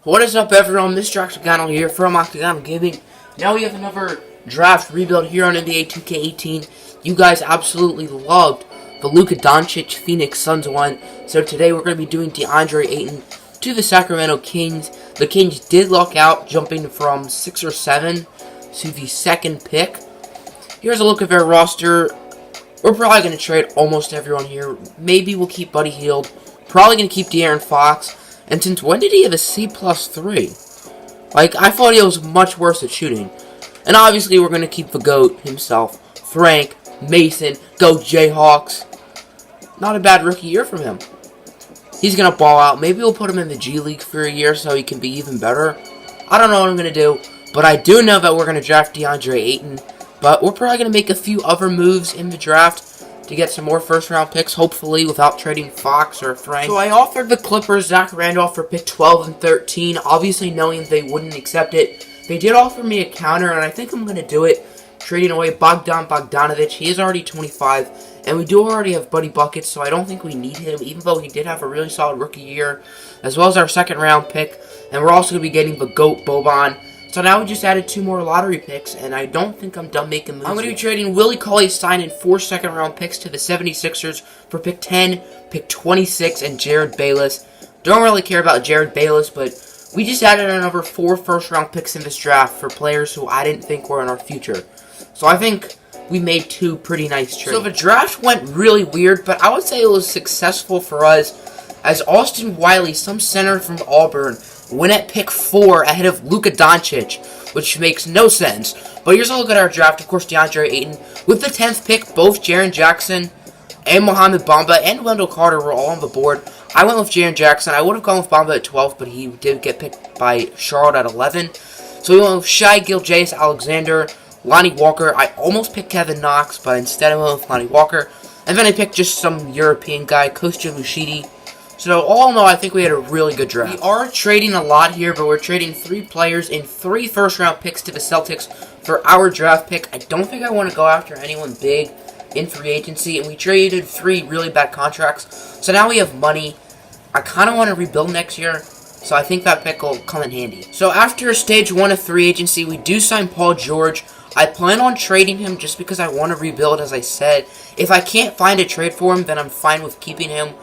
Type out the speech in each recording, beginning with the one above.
What is up, everyone? Mr. Octagonal here from Octagonal Gaming. Now we have another draft rebuild here on NBA 2K18. You guys absolutely loved the Luka Doncic Phoenix Suns one. So today we're going to be doing DeAndre Ayton to the Sacramento Kings. The Kings did luck out, jumping from 6 or 7 to the second pick. Here's a look at their roster. We're probably going to trade almost everyone here. Maybe we'll keep Buddy Hield. Probably going to keep De'Aaron Fox. And since when did he have a C+3? Like, I thought he was much worse at shooting. And obviously we're going to keep the GOAT himself. Frank, Mason, go Jayhawks. Not a bad rookie year from him. He's going to ball out. Maybe we'll put him in the G League for a year so he can be even better. I don't know what I'm going to do. But I do know that we're going to draft DeAndre Ayton. But we're probably going to make a few other moves in the draft to get some more first-round picks, hopefully, without trading Fox or Frank. So I offered the Clippers Zach Randolph for pick 12 and 13, obviously knowing they wouldn't accept it. They did offer me a counter, and I think I'm going to do it, trading away Bogdanovic. He is already 25, and we do already have Buddy Buckets, so I don't think we need him, even though he did have a really solid rookie year, as well as our second-round pick, and we're also going to be getting the GOAT Boban. So now we just added 2 more lottery picks, and I don't think I'm done making moves. I'm going to be trading Willie Cauley-Stein and 4 second-round picks to the 76ers for pick 10, pick 26, and Jared Bayless. Don't really care about Jared Bayless, but we just added another 4 first-round picks in this draft for players who I didn't think were in our future. So I think we made 2 pretty nice trades. So the draft went really weird, but I would say it was successful for us, as Austin Wiley, some center from Auburn, went at pick 4 ahead of Luka Doncic, which makes no sense. But here's a look at our draft. Of course, DeAndre Ayton. With the 10th pick, both Jaren Jackson and Mohamed Bamba and Wendell Carter were all on the board. I went with Jaren Jackson. I would have gone with Bamba at 12, but he did get picked by Charlotte at 11. So we went with Shai Gilgeous-Alexander, Lonnie Walker. I almost picked Kevin Knox, but instead I went with Lonnie Walker. And then I picked just some European guy, Kostya Mushidi. So, all in all, I think we had a really good draft. We are trading a lot here, but we're trading 3 players and 3 first-round picks to the Celtics for our draft pick. I don't think I want to go after anyone big in free agency, and we traded 3 really bad contracts. So now we have money. I kind of want to rebuild next year, so I think that pick will come in handy. So after stage 1 of free agency, we do sign Paul George. I plan on trading him just because I want to rebuild, as I said. If I can't find a trade for him, then I'm fine with keeping him.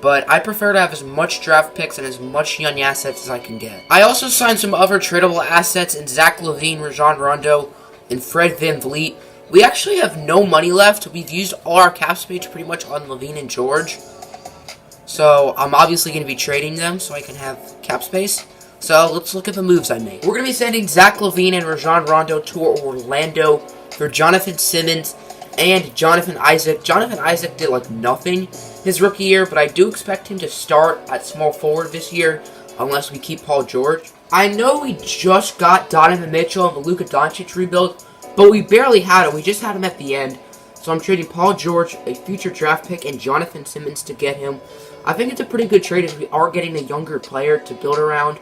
But I prefer to have as much draft picks and as much young assets as I can get. I also signed some other tradable assets in Zach LaVine, Rajon Rondo, and Fred VanVleet. We actually have no money left. We've used all our cap space pretty much on LaVine and George. So I'm obviously going to be trading them so I can have cap space. So let's look at the moves I made. We're going to be sending Zach LaVine and Rajon Rondo to Orlando for Jonathan Simmons and Jonathan Isaac. Jonathan Isaac did like nothing his rookie year, but I do expect him to start at small forward this year unless we keep Paul George. I know we just got Donovan Mitchell and the Luka Doncic rebuild, but we barely had him. We just had him at the end. So I'm trading Paul George, a future draft pick, and Jonathan Simmons to get him. I think it's a pretty good trade as we are getting a younger player to build around.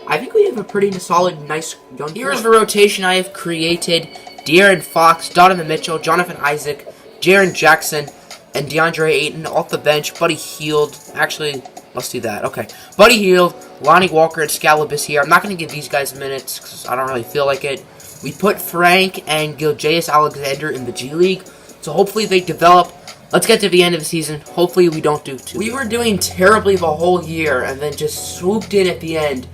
I think we have a pretty solid, nice young player. Here's the rotation I have created. De'Aaron Fox, Donovan Mitchell, Jonathan Isaac, Jaren Jackson, and DeAndre Ayton off the bench. Buddy Hield. Actually, let's do that. Okay. Buddy Hield, Lonnie Walker, and Scalabus here. I'm not going to give these guys minutes because I don't really feel like it. We put Frank and Gilgeous-Alexander in the G League, so hopefully they develop. Let's get to the end of the season. Hopefully we don't do too. We were doing terribly the whole year and then just swooped in at the end.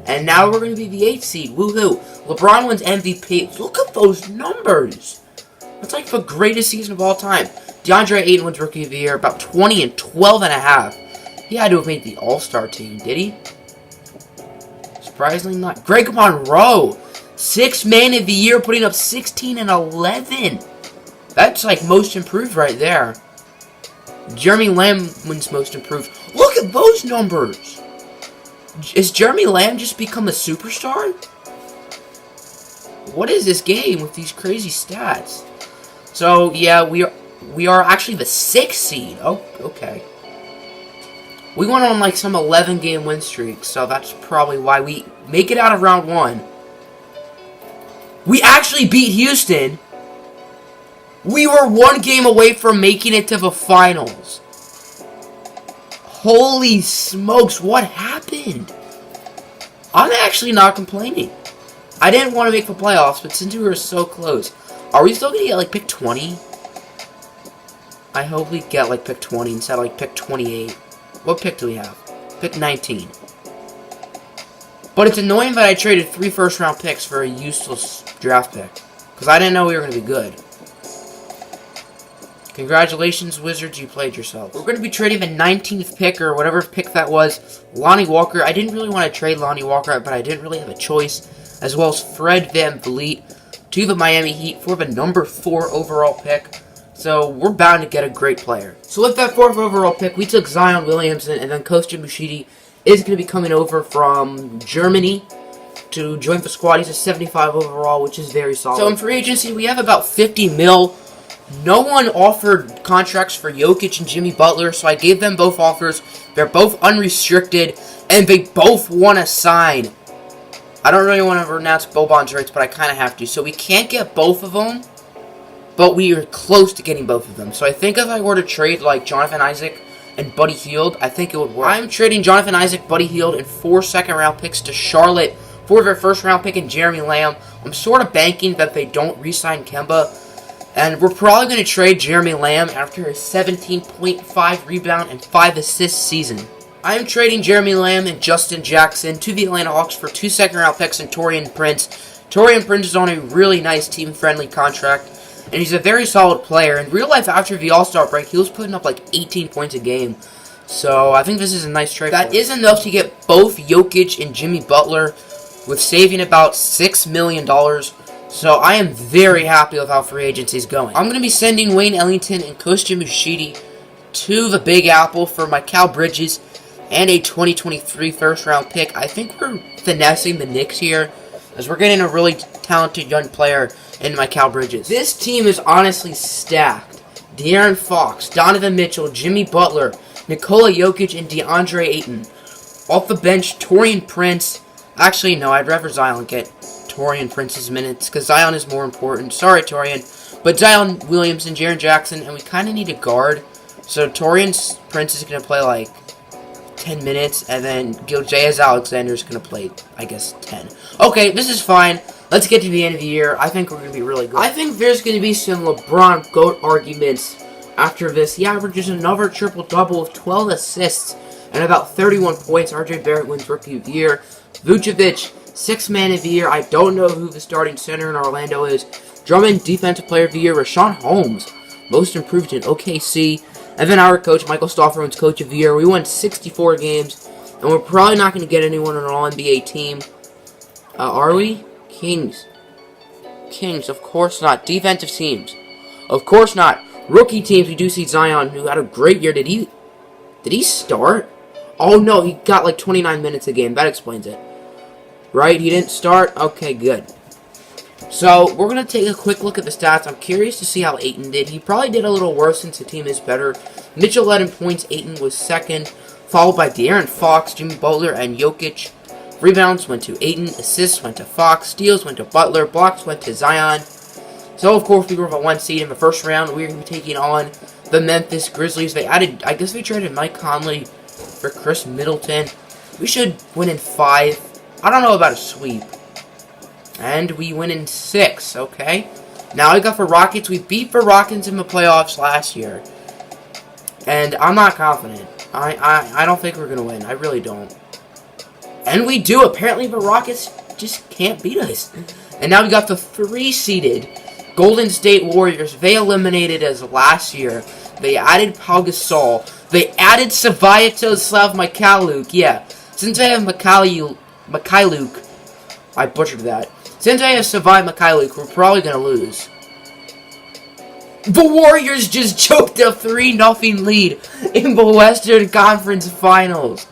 And now we're going to be the 8th seed. Woohoo. LeBron wins MVP. Look at those numbers. That's like the greatest season of all time. DeAndre Ayton wins Rookie of the Year, about 20 and 12 and a half. He had to have made the All-Star team, did he? Surprisingly not. Greg Monroe, 6th Man of the Year, putting up 16 and 11. That's like most improved right there. Jeremy Lamb wins most improved. Look at those numbers. Is Jeremy Lamb just become a superstar? What is this game with these crazy stats? So, yeah, we are actually the 6th seed. Oh, okay. We went on like some 11-game win streak, so that's probably why we make it out of round 1. We actually beat Houston. We were 1 game away from making it to the finals. Holy smokes, what happened? I'm actually not complaining. I didn't want to make the playoffs, but since we were so close, are we still going to get, like, pick 20? I hope we get, like, pick 20 instead of, like, pick 28. What pick do we have? Pick 19. But it's annoying that I traded 3 first-round picks for a useless draft pick. Because I didn't know we were going to be good. Congratulations, Wizards, you played yourself. We're going to be trading the 19th pick, or whatever pick that was, Lonnie Walker. I didn't really want to trade Lonnie Walker, but I didn't really have a choice. As well as Fred VanVleet to the Miami Heat for the number 4 overall pick. So we're bound to get a great player. So with that 4th overall pick, we took Zion Williamson, and then Kostya Mushidi is going to be coming over from Germany to join the squad. He's a 75 overall, which is very solid. So in free agency, we have about 50 mil. No one offered contracts for Jokic and Jimmy Butler, so I gave them both offers. They're both unrestricted, and they both want to sign. I don't really want to renounce Boban's rights, but I kind of have to. So we can't get both of them, but we are close to getting both of them. So I think if I were to trade, like, Jonathan Isaac and Buddy Hield, I think it would work. I'm trading Jonathan Isaac, Buddy Hield, and 4 second-round picks to Charlotte for their first-round pick in Jeremy Lamb. I'm sort of banking that they don't re-sign Kemba. And we're probably going to trade Jeremy Lamb after his 17.5 rebound and 5 assist season. I am trading Jeremy Lamb and Justin Jackson to the Atlanta Hawks for 2 second-round picks and Taurean Prince. Taurean Prince is on a really nice team-friendly contract, and he's a very solid player. In real life, after the All-Star break, he was putting up like 18 points a game. So I think this is a nice trade. That is enough to get both Jokic and Jimmy Butler, with saving about $6 million. So I am very happy with how free agency is going. I'm going to be sending Wayne Ellington and Kostya Mushidi to the Big Apple for Mikal Bridges and a 2023 first-round pick. I think we're finessing the Knicks here, as we're getting a really talented young player in Mikal Bridges. This team is honestly stacked. De'Aaron Fox, Donovan Mitchell, Jimmy Butler, Nikola Jokic, and DeAndre Ayton. Off the bench, Taurean Prince. Actually, no, I'd rather Zion get Taurean Prince's minutes, because Zion is more important. Sorry, Taurean. But Zion Williamson, Jaren Jackson, and we kind of need a guard. So Taurean Prince is going to play like 10 minutes, and then Gilgeous Alexander is going to play, I guess, 10. Okay, this is fine. Let's get to the end of the year. I think we're going to be really good. I think there's going to be some LeBron GOAT arguments after this. He averages another triple-double with 12 assists and about 31 points. RJ Barrett wins Rookie of the Year. Vucevic, 6th Man of the Year. I don't know who the starting center in Orlando is. Drummond, Defensive Player of the Year. Rashawn Holmes, Most Improved in OKC. And then our coach, Michael Stauffer, wins Coach of the Year. We won 64 games, and we're probably not going to get anyone on an All-NBA team. Are we? Kings, of course not. Defensive teams, of course not. Rookie teams, we do see Zion, who had a great year. Did he start? Oh, no, he got like 29 minutes a game. That explains it. Right? He didn't start? Okay, good. So, we're going to take a quick look at the stats. I'm curious to see how Ayton did. He probably did a little worse since the team is better. Mitchell led in points. Ayton was 2nd, followed by De'Aaron Fox, Jimmy Butler, and Jokic. Rebounds went to Ayton. Assists went to Fox. Steals went to Butler. Blocks went to Zion. So, of course, we were the 1 seed in the first round. We're going to be taking on the Memphis Grizzlies. They added, I guess they traded Mike Conley for Chris Middleton. We should win in 5. I don't know about a sweep. And we win in 6, okay? Now I got for Rockets. We beat the Rockets in the playoffs last year. And I'm not confident. I don't think we're going to win. I really don't. And we do. Apparently the Rockets just can't beat us. And now we got the 3-seeded Golden State Warriors. They eliminated us last year. They added Pau Gasol. They added Sviatoslav Mikhailiuk. Yeah. Since they have Mikhailiuk, I butchered that. Since I have Savai Mikhailiuk, we're probably going to lose. The Warriors just choked a 3-0 lead in the Western Conference Finals.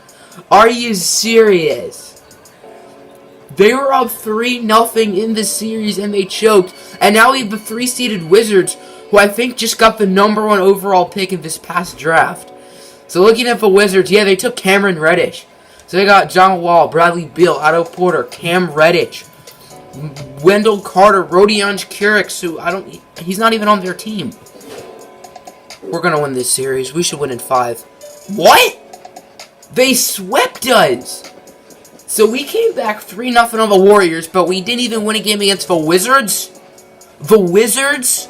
Are you serious? They were up 3-0 in the series and they choked. And now we have the 3-seeded Wizards, who I think just got the number 1 overall pick in this past draft. So looking at the Wizards, yeah, they took Cameron Reddish. So they got John Wall, Bradley Beal, Otto Porter, Cam Reddish, Wendell Carter, Rodion Kurucs, who he's not even on their team. We're going to win this series. We should win in 5. What? They swept us. So we came back 3-0 on the Warriors, but we didn't even win a game against the Wizards. The Wizards?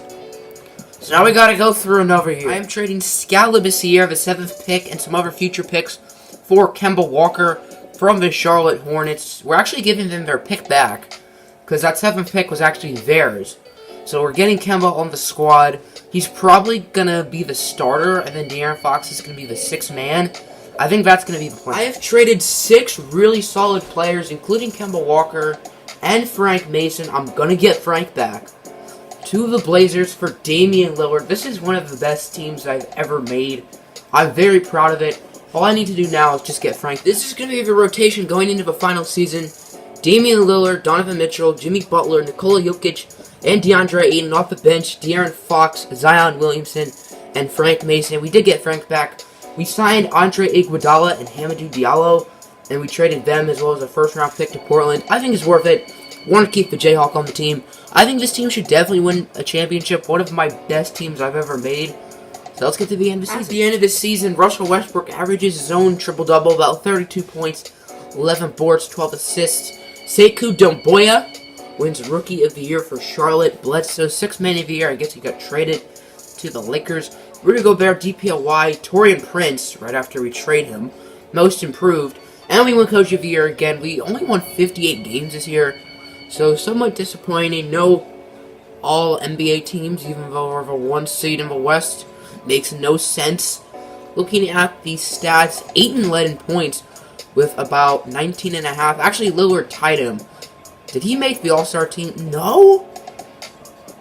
So now we gotta go through another year. I am trading Scalabus here, the 7th pick, and some other future picks for Kemba Walker from the Charlotte Hornets. We're actually giving them their pick back, because that 7th pick was actually theirs. So we're getting Kemba on the squad. He's probably gonna be the starter, and then De'Aaron Fox is gonna be the 6th man. I think that's going to be the plan. I have traded 6 really solid players, including Kemba Walker and Frank Mason. I'm going to get Frank back. To the Blazers for Damian Lillard. This is one of the best teams I've ever made. I'm very proud of it. All I need to do now is just get Frank. This is going to be the rotation going into the final season. Damian Lillard, Donovan Mitchell, Jimmy Butler, Nikola Jokic, and DeAndre Ayton off the bench. De'Aaron Fox, Zion Williamson, and Frank Mason. We did get Frank back. We signed Andre Iguodala and Hamidou Diallo, and we traded them as well as a first-round pick to Portland. I think it's worth it. Want to keep the Jayhawk on the team. I think this team should definitely win a championship. One of my best teams I've ever made. So let's get to the end of the season. At the end of the season, Russell Westbrook averages his own triple-double, about 32 points, 11 boards, 12 assists. Sekou Doumbouya wins Rookie of the Year for Charlotte. Bledsoe, 6th Man of the Year. I guess he got traded to the Lakers. Rudy Gobert, DPOY, Taurean Prince, right after we trade him, Most Improved, and we won Coach of the Year again. We only won 58 games this year, so somewhat disappointing. No all-NBA teams, even though we're the 1 seed in the West, makes no sense. Looking at the stats, Ayton led in points with about 19.5. Actually, Lillard tied him. Did he make the All-Star team? No?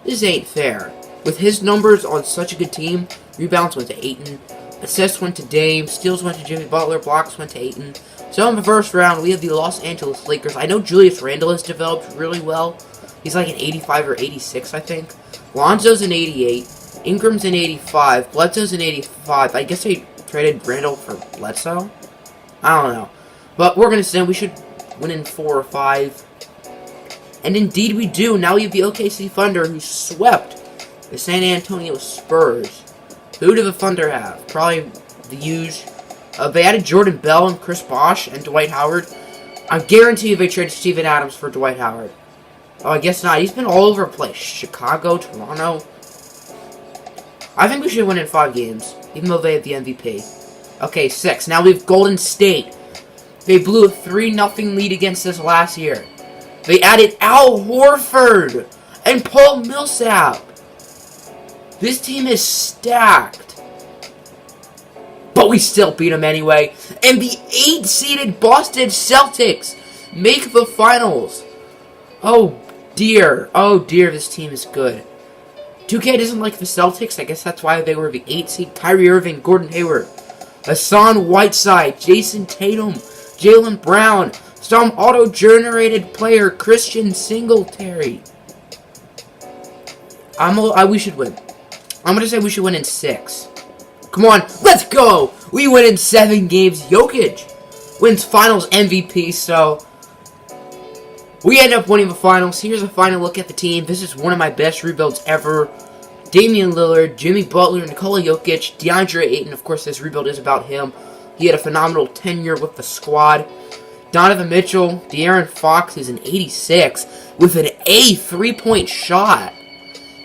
This ain't fair. With his numbers on such a good team, rebounds went to Ayton, assists went to Dame, steals went to Jimmy Butler, blocks went to Ayton. So in the first round, we have the Los Angeles Lakers. I know Julius Randle has developed really well. He's like an 85 or 86, I think. Lonzo's an 88. Ingram's an 85. Bledsoe's an 85. I guess they traded Randle for Bledsoe? I don't know. But we're going to say we should win in 4 or 5. And indeed we do. Now we have the OKC Thunder, who swept the San Antonio Spurs. Who do the Thunder have? Probably the huge. They added Jordan Bell and Chris Bosh and Dwight Howard. I guarantee they traded Steven Adams for Dwight Howard. Oh, I guess not. He's been all over the place. Chicago, Toronto. I think we should win in 5 games, even though they have the MVP. Okay, 6. Now we have Golden State. They blew a 3-0 lead against us last year. They added Al Horford and Paul Millsap. This team is stacked. But we still beat them anyway. And the 8-seeded Boston Celtics make the finals. Oh dear. Oh dear, this team is good. 2K doesn't like the Celtics. I guess that's why they were the 8 seed. Kyrie Irving, Gordon Hayward, Hassan Whiteside, Jason Tatum, Jaylen Brown, some auto-generated player, Christian Singletary. We should win. I'm going to say we should win in 6. Come on, let's go! We win in 7 games. Jokic wins finals MVP, so we end up winning the finals. Here's a final look at the team. This is one of my best rebuilds ever. Damian Lillard, Jimmy Butler, Nikola Jokic, DeAndre Ayton. Of course, this rebuild is about him. He had a phenomenal tenure with the squad. Donovan Mitchell, De'Aaron Fox is an 86 with an A 3-point shot.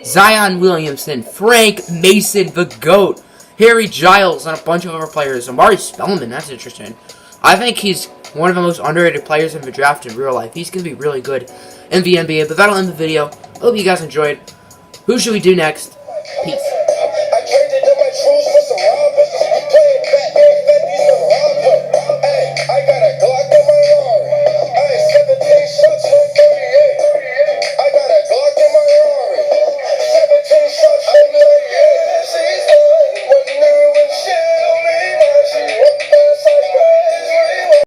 Zion Williamson, Frank Mason, the GOAT, Harry Giles, and a bunch of other players. Amari Spellman, that's interesting. I think he's one of the most underrated players in the draft in real life. He's going to be really good in the NBA. But that'll end the video. Hope you guys enjoyed. Who should we do next? Peace.